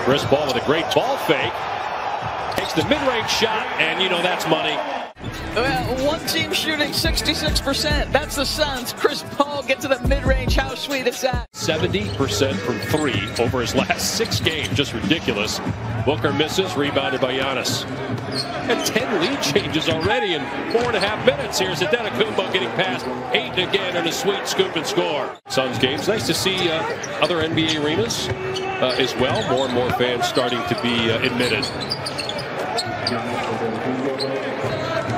Chris Paul with a great ball fake. Takes the mid-range shot, and you know that's money. Well, one team shooting 66%. That's the Suns. Chris Paul gets to the mid-range. How sweet is that? 70% from three over his last 6 games. Just ridiculous. Booker misses, rebounded by Giannis. And 10 lead changes already in 4.5 minutes. Here's Antetokounmpo getting past 8 again and a sweet scoop and score. Suns games. Nice to see other NBA arenas as well. More and more fans starting to be admitted.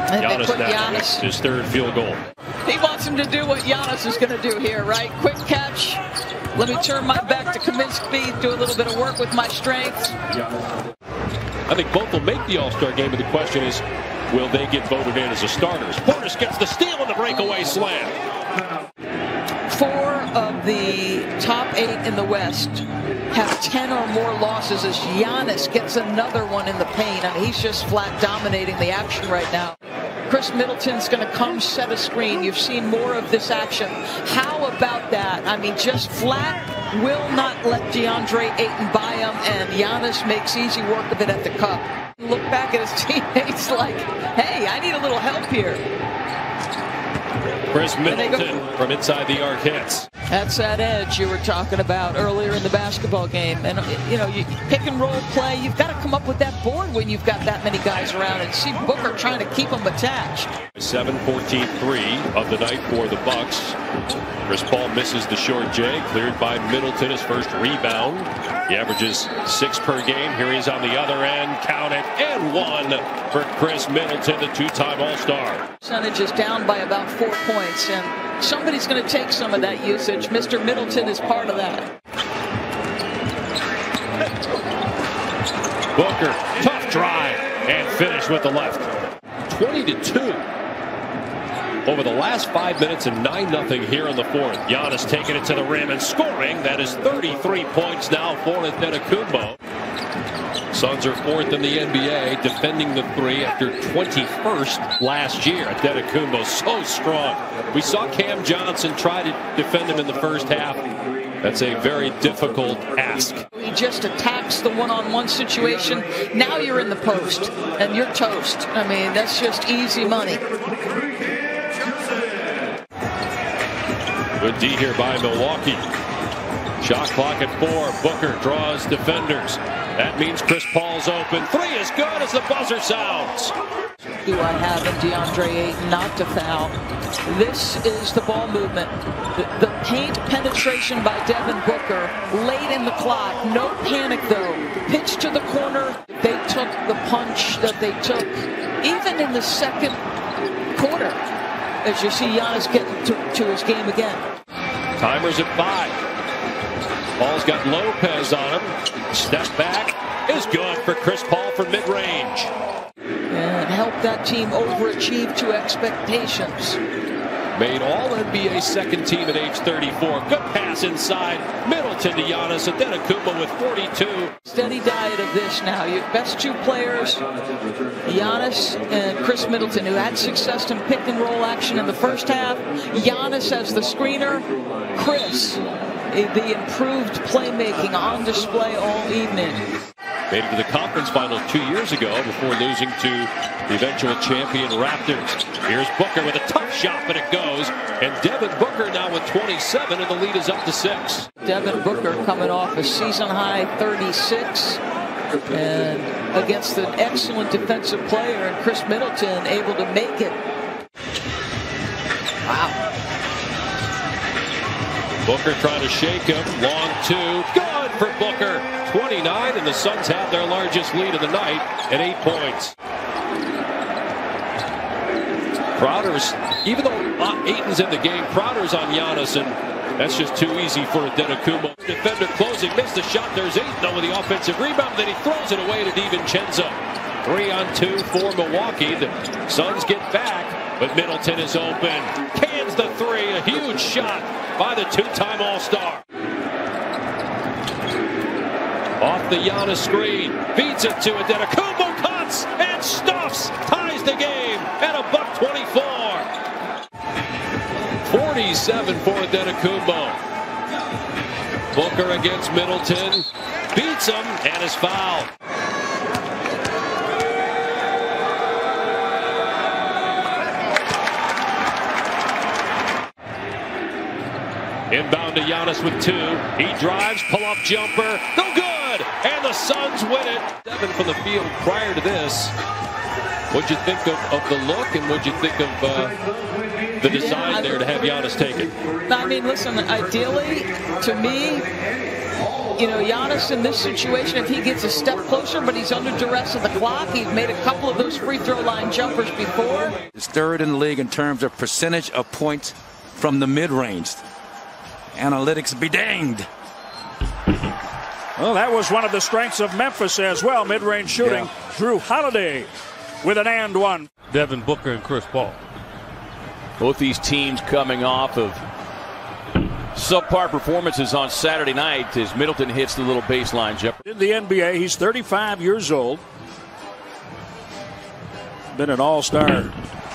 Giannis now makes his 3rd field goal. He wants him to do what Giannis is going to do here, right? Quick catch. Let me turn my back to Kaminsky, do a little bit of work with my strength. I think both will make the All-Star game, but the question is, will they get voted in as the starters? Portis gets the steal on the breakaway slam. 4 of the top 8 in the West have 10 or more losses as Giannis gets another one in the paint. I mean, he's just flat dominating the action right now. Chris Middleton's going to come set a screen. You've seen more of this action. How about that? I mean, just flat will not let DeAndre Ayton buy him, and Giannis makes easy work of it at the cup. Look back at his teammates like, hey, I need a little help here. Chris Middleton from inside the arc hits. That's that edge you were talking about earlier in the basketball game. And, you know, you pick and roll play, you've got to come up with that board when you've got that many guys around. And see Booker trying to keep them attached. 7-14-3 of the night for the Bucks. Chris Paul misses the short J, cleared by Middleton, his first rebound. He averages 6 per game. Here he's on the other end. Count it, and 1 for Chris Middleton, the 2-time All-Star. Percentage is down by about 4 points, and somebody's going to take some of that usage. Mr. Middleton is part of that. Booker, tough drive, and finish with the left. 20-2. Over the last 5 minutes and 9-0 here in the 4th. Giannis taking it to the rim and scoring. That is 33 points now for Antetokounmpo. Suns are 4th in the NBA, defending the 3 after 21st last year. Antetokounmpo so strong. We saw Cam Johnson try to defend him in the first half. That's a very difficult ask. He just attacks the one-on-one situation. Now you're in the post, and you're toast. I mean, that's just easy money. Good D here by Milwaukee. Shot clock at 4. Booker draws defenders. That means Chris Paul's open. 3 is good as the buzzer sounds. Do I have in DeAndre Ayton not to foul? This is the ball movement. The paint penetration by Devin Booker late in the clock. No panic though. Pitch to the corner. They took the punch that they took even in the 2nd quarter. As you see Giannis getting to his game again. Timer's at 5. Paul's got Lopez on him. Step back is good for Chris Paul from mid-range. And helped that team overachieve to expectations. Made All-NBA 2nd team at age 34. Good pass inside. Middleton to Giannis. Antetokounmpo with 42. Steady diet of this now. Your best 2 players, Giannis and Chris Middleton, who had success in pick and roll action in the first half. Giannis as the screener. Chris, the improved playmaking on display all evening. Made it to the conference finals 2 years ago before losing to the eventual champion Raptors. Here's Booker with a tough shot, but it goes. And Devin Booker now with 27, and the lead is up to 6. Devin Booker coming off a season-high 36. And against an excellent defensive player, and Chris Middleton able to make it. Wow. Booker trying to shake him. Long 2. Good for Booker. 29, and the Suns have their largest lead of the night at 8 points. Crowder's, even though Ayton's in the game, Crowder's on Giannis, and that's just too easy for Antetokounmpo. Defender closing, missed the shot. There's Ayton though with the offensive rebound, then he throws it away to DiVincenzo. 3-on-2 for Milwaukee. The Suns get back, but Middleton is open. Cans the 3, a huge shot by the 2-time All-Star. Off the Giannis screen, feeds it to Antetokounmpo, cuts and stuffs, ties the game at a buck 24. 47 for Antetokounmpo. Booker Booker against Middleton. Beats him and is fouled. Inbound to Giannis with 2. He drives, pull-up jumper, no good! And the Suns win it. 7 from the field prior to this. What'd you think of the look, and what'd you think of the design there to have Giannis take it? I mean, listen, ideally, to me, you know, Giannis in this situation, if he gets a step closer, but he's under duress of the clock, he's made a couple of those free throw line jumpers before. He's third in the league in terms of percentage of points from the mid-range. Analytics be danged. Well, that was one of the strengths of Memphis as well. Mid-range shooting. Yeah. Drew Holiday with an and one. Devin Booker and Chris Paul. Both these teams coming off of subpar performances on Saturday night as Middleton hits the little baseline jumper. In the NBA, he's 35 years old. Been an all-star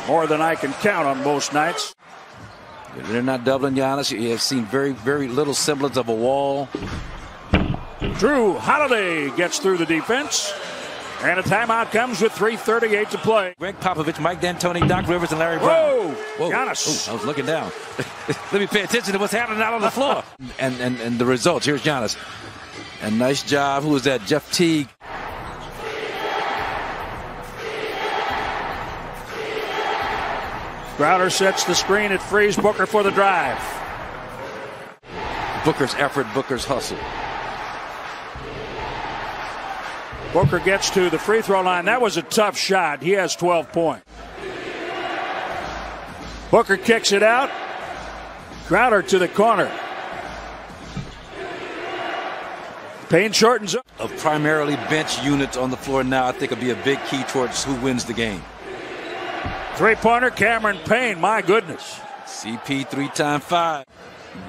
more than I can count on most nights. They're not doubling Giannis. You have seen very, very little semblance of a wall. Drew Holiday gets through the defense. And a timeout comes with 3:38 to play. Greg Popovich, Mike D'Antoni, Doc Rivers, and Larry Brown. Whoa! Giannis. Oh, I was looking down. Let me pay attention to what's happening out on the floor. and the results. Here's Giannis. And nice job. Who was that? Jeff Teague. Crowder sets the screen. It frees Booker for the drive. Booker's effort, Booker's hustle. Booker gets to the free throw line. That was a tough shot. He has 12 points. Booker kicks it out. Crowder to the corner. Payne shortens up. Of primarily bench units on the floor now, I think will be a big key towards who wins the game. Three-pointer, Cameron Payne. My goodness. CP 3x5.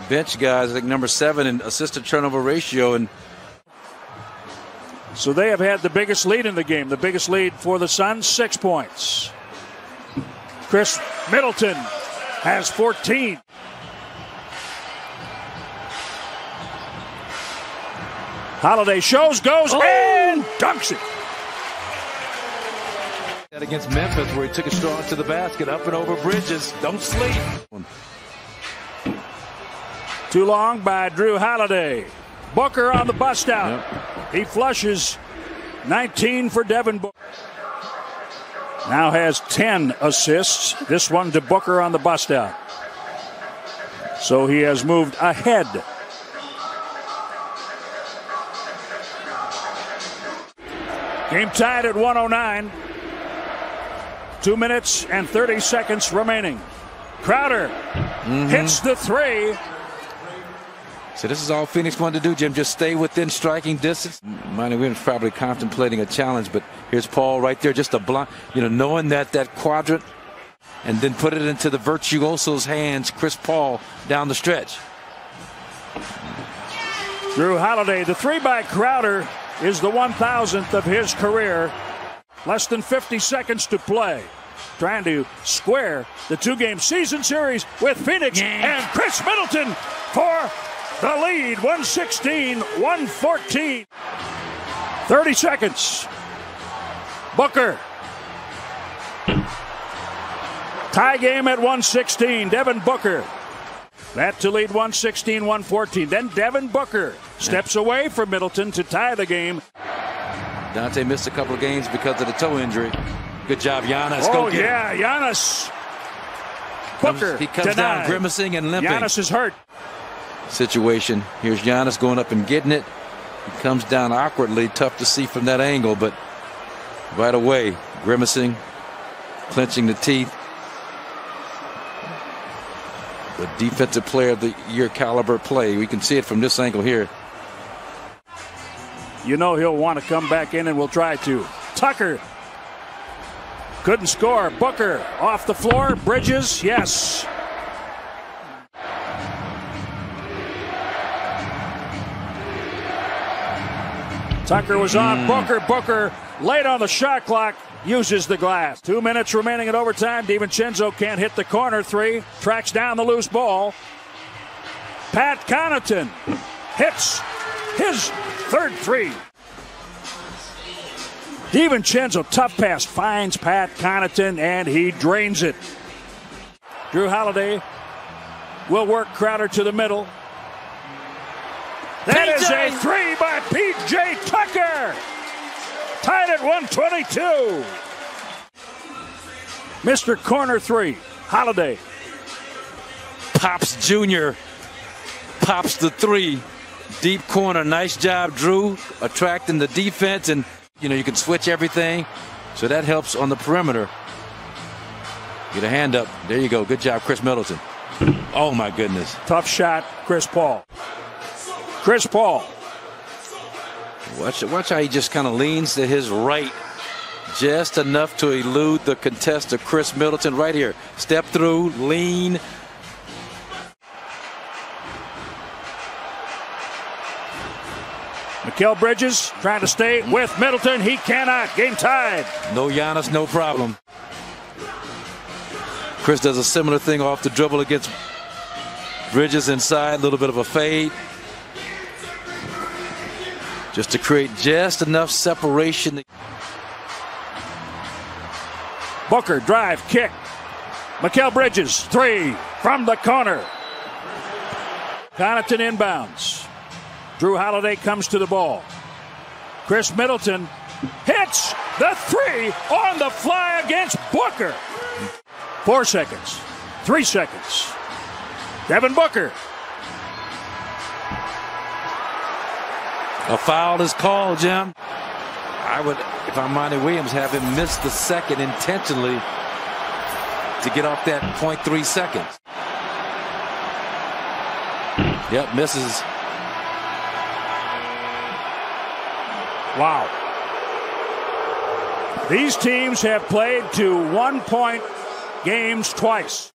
Bench guys, I think number 7 in assisted turnover ratio. And so they have had the biggest lead in the game. The biggest lead for the Suns, 6 points. Chris Middleton has 14. Holiday shows, goes, and dunks it. Against Memphis, where he took it strong to the basket, up and over Bridges. Don't sleep. Too long by Drew Holiday. Booker on the bust out. Yep. He flushes. 19 for Devin Booker. Now has 10 assists. This one to Booker on the bust out. So he has moved ahead. Game tied at 109. 2 minutes and 30 seconds remaining. Crowder hits the three. So this is all Phoenix wanted to do, Jim. Just stay within striking distance. Monty Williams probably contemplating a challenge, but here's Paul right there, just a blind, knowing that quadrant, and then put it into the virtuoso's hands, Chris Paul, down the stretch. Drew Holiday, the three by Crowder is the 1,000th of his career. Less than 50 seconds to play. Trying to square the 2-game season series with Phoenix and Chris Middleton for the lead. 116-114. 30 seconds. Booker. Tie game at 116. Devin Booker. That to lead 116-114. Then Devin Booker steps away from Middleton to tie the game. Dante missed a couple of games because of the toe injury. Good job, Giannis. Oh, yeah, Giannis. Booker he comes down grimacing and limping. Giannis is hurt. Situation. Here's Giannis going up and getting it. He comes down awkwardly. Tough to see from that angle, but right away, grimacing, clenching the teeth. The defensive player of the year caliber play. We can see it from this angle here. You know he'll want to come back in, and will try to. Tucker couldn't score. Booker off the floor. Bridges, yes. Tucker was on Booker. Booker late on the shot clock. Uses the glass. 2 minutes remaining in overtime. DiVincenzo can't hit the corner three. Tracks down the loose ball. Pat Connaughton hits his third three. DiVincenzo, tough pass, finds Pat Connaughton, and he drains it. Drew Holiday will work Crowder to the middle. That is a three by P.J. Tucker. Tied at 122. Mr. Corner three, Holiday. Pops Jr. pops the three. Deep corner. Nice job, Drew, attracting the defense, and you can switch everything, so that helps on the perimeter. Get a hand up. There you go. Good job, Chris Middleton. Oh my goodness. Tough shot, Chris Paul. Chris Paul. Watch how he just kind of leans to his right, just enough to elude the contestant, Chris Middleton. Right here. Step through, lean. Mikal Bridges trying to stay with Middleton. He cannot. Game tied. No Giannis, no problem. Chris does a similar thing off the dribble against Bridges inside. A little bit of a fade. Just to create just enough separation. Booker drive, kick. Mikal Bridges, three from the corner. Connaughton inbounds. Drew Holiday comes to the ball. Chris Middleton hits the three on the fly against Booker. 4 seconds. 3 seconds. Devin Booker. A foul is called, Jim. I would, if I'm Monty Williams, have him miss the second intentionally to get off that 0.3 seconds. Yep, misses. Wow. These teams have played to 1-point games twice.